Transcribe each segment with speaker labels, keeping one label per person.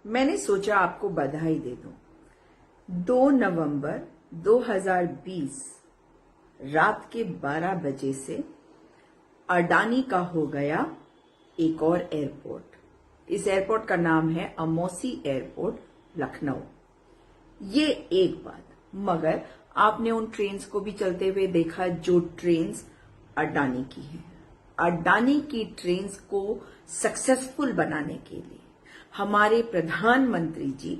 Speaker 1: मैंने सोचा आपको बधाई दे दूं। 2 नवंबर 2020 रात के 12 बजे से अडानी का हो गया एक और एयरपोर्ट। इस एयरपोर्ट का नाम है अमौसी एयरपोर्ट, लखनऊ। ये एक बात, मगर आपने उन ट्रेन्स को भी चलते हुए देखा जो ट्रेन्स अडानी की हैं। अडानी की ट्रेन्स को सक्सेसफुल बनाने के लिए हमारे प्रधानमंत्री जी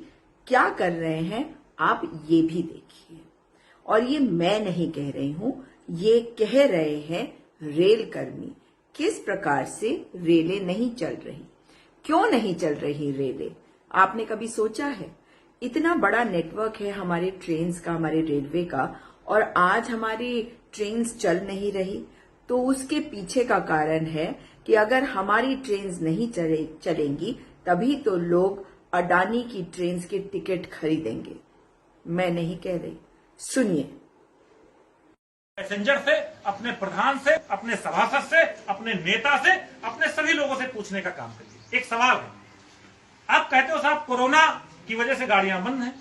Speaker 1: क्या कर रहे हैं, आप ये भी देखिए। और ये मैं नहीं कह रही हूं, ये कह रहे हैं रेल कर्मी। किस प्रकार से रेलें नहीं चल रही, क्यों नहीं चल रही रेलें, आपने कभी सोचा है? इतना बड़ा नेटवर्क है हमारे ट्रेन्स का, हमारे रेलवे का, और आज हमारी ट्रेन्स चल नहीं रही। तो उसके पीछे का कारण है कि अगर हमारी ट्रेन्स नहीं चलेंगी तभी तो लोग अडानी की ट्रेन्स के टिकट खरीदेंगे। मैं नहीं कह रही, सुनिए।
Speaker 2: पैसेंजर से, अपने प्रधान से, अपने सभासद से, अपने नेता से, अपने सभी लोगों से पूछने का काम करिए। एक सवाल है, आप कहते हो साहब कोरोना की वजह से गाड़ियां बंद हैं,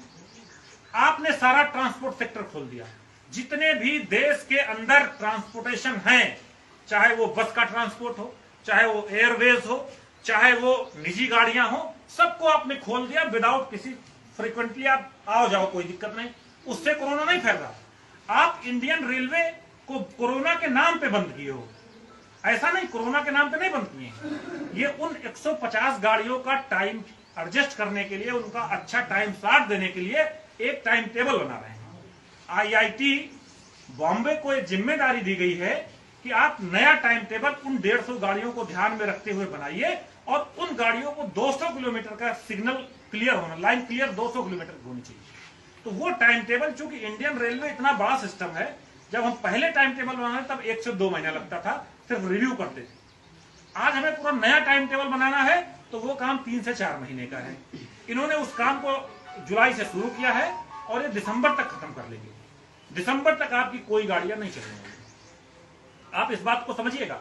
Speaker 2: आपने सारा ट्रांसपोर्ट सेक्टर खोल दिया। जितने भी देश के अंदर ट्रांसपोर्टेशन हैं, चाहे वो बस का ट्रांसपोर्ट हो, चाहे वो एयरवेज हो, चाहे वो निजी गाड़ियां हो, सबको आपने खोल दिया विदाउट किसी, फ्रीक्वेंटली आप आओ जाओ, कोई दिक्कत नहीं, उससे कोरोना नहीं फैल रहा। आप इंडियन रेलवे को कोरोना के नाम पे बंद किए हो। ऐसा नहीं, कोरोना के नाम पे नहीं बंद किए। ये उन 150 गाड़ियों का टाइम एडजस्ट करने के लिए, उनका अच्छा टाइम स्लॉट देने के लिए एक टाइम टेबल बना रहे हैं। आईआईटी बॉम्बे को एक जिम्मेदारी दी गई है कि आप नया टाइम टेबल उन 150 गाड़ियों को ध्यान में रखते हुए बनाइए, और उन गाड़ियों को 200 किलोमीटर का सिग्नल क्लियर होना, लाइन क्लियर 200 किलोमीटर की होनी चाहिए। तो वो टाइम टेबल, चूंकि इंडियन रेलवे इतना बड़ा सिस्टम है, जब हम पहले टाइम टेबल बनाए तब 1 से 2 महीना लगता था, सिर्फ रिव्यू करते थे। आज हमें पूरा नया टाइम टेबल बनाना है तो वो काम 3 से 4 महीने का है। इन्होंने उस काम को जुलाई से शुरू किया है और ये दिसंबर तक खत्म कर लेंगे। दिसंबर तक आपकी कोई गाड़ियां नहीं चलेंगी। आप इस बात को समझिएगा,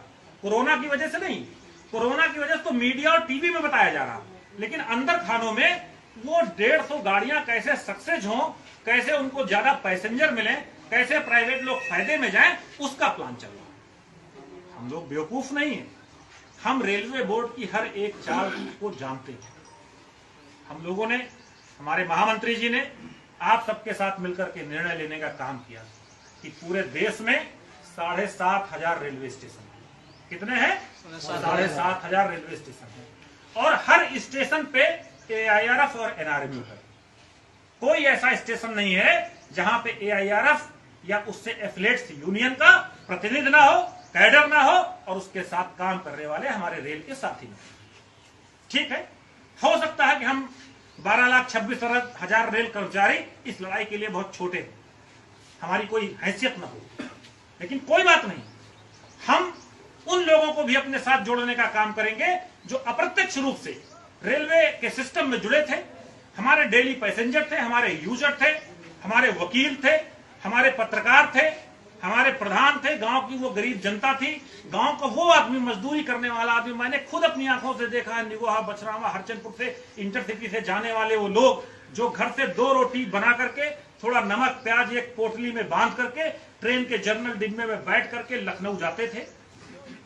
Speaker 2: कोरोना की वजह से नहीं, कोरोना की वजह से तो मीडिया और टीवी में बताया जा रहा, लेकिन अंदर खानों में वो 150 गाड़ियां कैसे सक्सेस हों, कैसे उनको ज्यादा पैसेंजर मिले, कैसे प्राइवेट लोग फायदे में जाएं, उसका प्लान चल रहा। हम लोग बेवकूफ नहीं है, हम रेलवे बोर्ड की हर एक चाल को जानते हैं। हम लोगों ने, हमारे महामंत्री जी ने आप सबके साथ मिलकर के निर्णय लेने का काम किया कि पूरे देश में 7,500 रेलवे स्टेशन है। कितने हैं? 7,500 रेलवे स्टेशन है, और हर स्टेशन पे एआईआरएफ और एनआरएमयू है। कोई ऐसा स्टेशन नहीं है जहां पे एआईआरएफ या उससे एफिलिएट्स यूनियन का प्रतिनिधि ना हो, कैडर ना हो, और उसके साथ काम करने वाले हमारे रेल के साथी ना। ठीक है, हो सकता है कि हम 12,26,000 रेल कर्मचारी इस लड़ाई के लिए बहुत छोटे हैं, हमारी कोई हैसियत ना हो, लेकिन कोई बात नहीं, हम उन लोगों को भी अपने साथ जोड़ने का काम करेंगे जो अप्रत्यक्ष रूप से रेलवे के सिस्टम में जुड़े थे। हमारे डेली पैसेंजर थे, हमारे यूजर थे, हमारे वकील थे, हमारे पत्रकार थे, हमारे प्रधान थे, गांव की वो गरीब जनता थी, गांव का वो आदमी, मजदूरी करने वाला आदमी। मैंने खुद अपनी आंखों से देखा है, निगोहा, बछरावा, हरचंदपुर से इंटरसिटी से जाने वाले वो लोग जो घर से 2 रोटी बना करके, थोड़ा नमक प्याज एक पोटली में बांध करके ट्रेन के जनरल डिब्बे में बैठ करके लखनऊ जाते थे,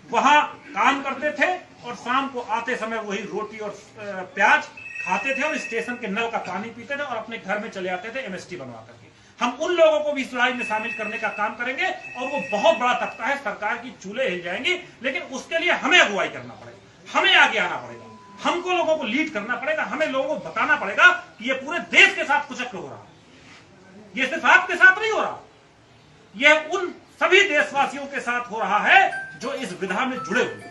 Speaker 2: वहां काम करते थे, और शाम को आते समय वही रोटी और प्याज खाते थे, और स्टेशन के नल का पानी पीते थे, और अपने घर में चले आते थे एमएसटी बनवा करके। हम उन लोगों को भी इस लड़ाई में शामिल करने का काम करेंगे, और वो बहुत बड़ा तख्ता है, सरकार की चूल्हे हिल जाएंगी, लेकिन उसके लिए हमें अगुवाई करना पड़ेगा, हमें आगे आना पड़ेगा, हमको लोगों को लीड करना पड़ेगा, हमें लोगों को बताना पड़ेगा कि ये पूरे देश के साथ कुचक्र हो रहा है, ये सिर्फ आपके साथ नहीं हो रहा, ये उन सभी देशवासियों के साथ हो रहा है जो इस विधा में जुड़े हुए।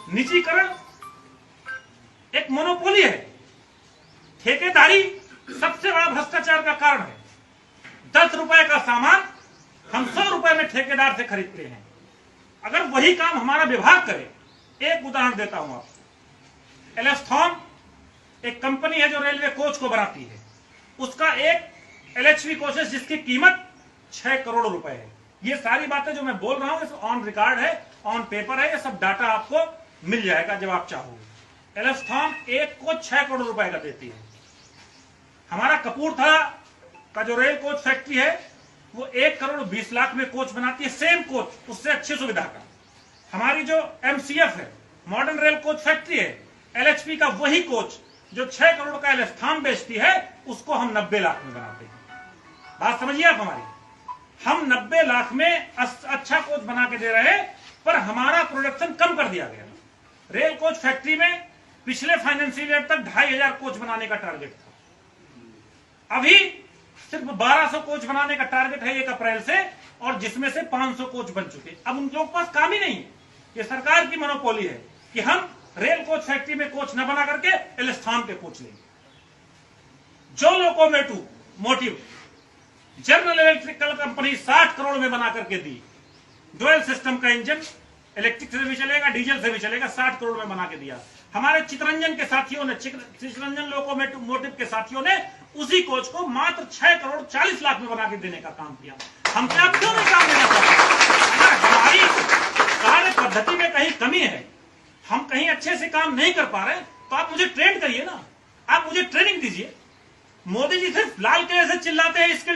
Speaker 2: निजीकरण एक मोनोपोली है, ठेकेदारी सबसे बड़ा भ्रष्टाचार का कारण है। 10 रुपए का सामान हम 100 रुपए में ठेकेदार से खरीदते हैं। अगर वही काम हमारा विभाग करे, एक उदाहरण देता हूं आपको, एलेस्थॉन एक कंपनी है जो रेलवे कोच को बनाती है, उसका एक एलएचवी कोचेस जिसकी कीमत 6 करोड़ रुपए है। ये सारी बातें जो मैं बोल रहा हूं ऑन रिकॉर्ड है, ऑन पेपर है, ये सब डाटा आपको मिल जाएगा जब आप चाहोगे। एलेस्थान एक कोच 6 करोड़ रुपए का देती है। हमारा कपूरथला का जो रेल कोच फैक्ट्री है वो 1 करोड़ 20 लाख में कोच बनाती है, सेम कोच, उससे अच्छी सुविधा का। हमारी जो MCF है, मॉडर्न रेल कोच फैक्ट्री है, LHP का वही कोच जो 6 करोड़ का एलेस्थान बेचती है, उसको हम 90 लाख में बनाते हैं। बात समझिए आप हमारी, हम 90 लाख में अच्छा कोच बना के दे रहे हैं, पर हमारा प्रोडक्शन कम कर दिया गया। रेल कोच फैक्ट्री में पिछले फाइनेंशियल ईयर तक 2500 कोच बनाने का टारगेट था, अभी सिर्फ 1200 कोच बनाने का टारगेट है 1 अप्रैल से, और जिसमें से 500 कोच बन चुके। अब उन लोगों के पास काम ही नहीं है। ये सरकार की मोनोपोली है कि हम रेल कोच फैक्ट्री में कोच न बना करके एलेस्थान के कोच लेंगे। जो locomotive motive general electrical company 60 crore में बना करके दी, डुअल सिस्टम का इंजन, इलेक्ट्रिक से भी चलेगा, डीजल से भी चलेगा, 60 करोड़ में बना के दिया। हमारे चितरंजन के साथियों ने, चितरंजन लोकोमोटिव के साथियों ने उसी कोच को मात्र 6 करोड़ 40 लाख में बना के देने का काम किया। हम क्या क्यों नहीं काम देना चाहते? अगर हमारी कार्य पद्धति में कहीं कमी है, हम कहीं अच्छे से काम नहीं कर पा रहे, तो आप मुझे ट्रेन करिए ना, आप मुझे ट्रेनिंग दीजिए। मोदी जी सिर्फ लाल किले से चिल्लाते हैं इसके